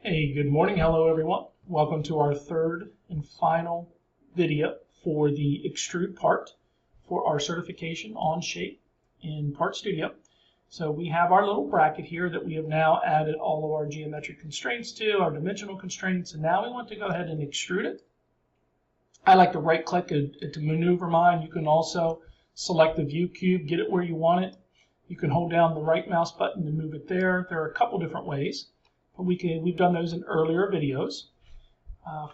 Hey, good morning. Hello, everyone. Welcome to our third and final video for the Extrude part for our certification Onshape in Part Studio. So we have our little bracket here that we have now added all of our geometric constraints to, our dimensional constraints, and now we want to go ahead and extrude it. I like to right click it to maneuver mine. You can also select the view cube, get it where you want it. You can hold down the right mouse button to move it there. There are a couple different ways. We've done those in earlier videos.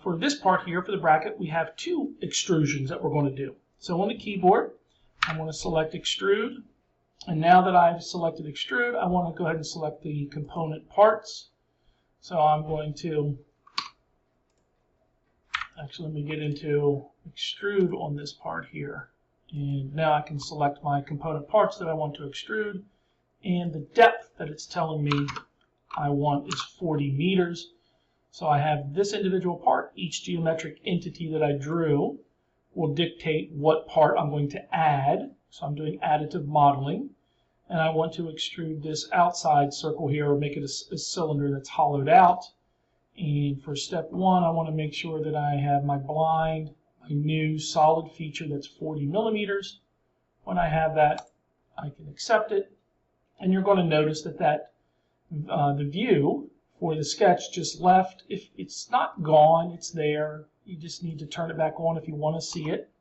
For this part here, for the bracket, we have two extrusions that we're going to do. So on the keyboard, I'm going to select Extrude. And now that I've selected Extrude, I want to go ahead and select the component parts. So I'm going to, actually let me get into Extrude on this part here. And now I can select my component parts that I want to extrude. And the depth that it's telling me I want is 40 meters. So I have this individual part. Each geometric entity that I drew will dictate what part I'm going to add. So I'm doing additive modeling. And I want to extrude this outside circle here, or make it a cylinder that's hollowed out. And for step one, I want to make sure that I have my blind, my new solid feature that's 40 millimeters. When I have that, I can accept it. And you're going to notice that the view for the sketch just left. If it's not gone, it's there. You just need to turn it back on if you want to see it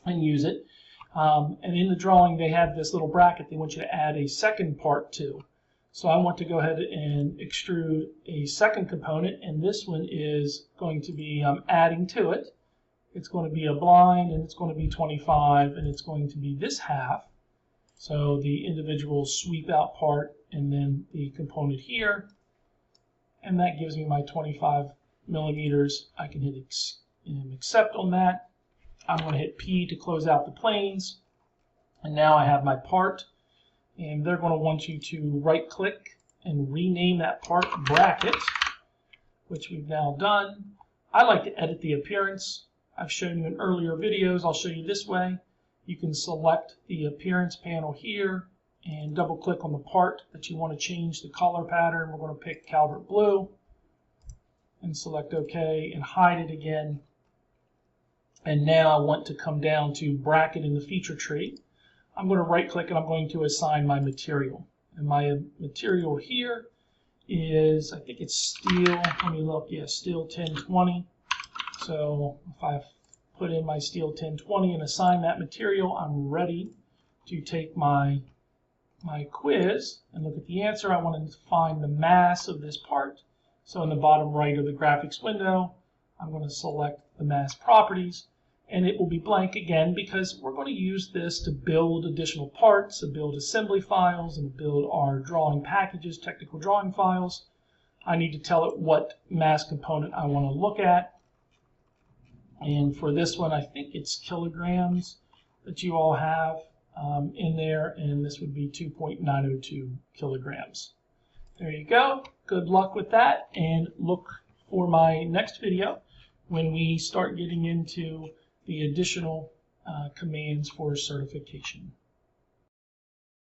and use it. And in the drawing, they have this little bracket they want you to add a second part to. So I want to go ahead and extrude a second component, and this one is going to be adding to it. It's going to be a blind, and it's going to be 25, and it's going to be this half. So the individual sweep out part and then the component here, and that gives me my 25 millimeters. I can hit accept on that. I'm going to hit P to close out the planes, and now I have my part, and they're going to want you to right click and rename that part bracket, which we've now done. I like to edit the appearance. I've shown you in earlier videos. I'll show you this way. You can select the appearance panel here and double click on the part that you want to change the color pattern. We're going to pick Calvert Blue and select OK and hide it again. And now I want to come down to bracket in the feature tree. I'm going to right click and I'm going to assign my material. And my material here is, I think it's steel. Let me look. Yeah, steel 1020. So if I put in my steel 1020 and assign that material, I'm ready to take my quiz and look at the answer. I want to find the mass of this part. So in the bottom right of the graphics window, I'm going to select the mass properties, and it will be blank again because we're going to use this to build additional parts, to build assembly files, and build our drawing packages, technical drawing files. I need to tell it what mass component I want to look at. And for this one, I think it's kilograms that you all have in there, and this would be 2.902 kilograms. There you go. Good luck with that, and look for my next video when we start getting into the additional commands for certification.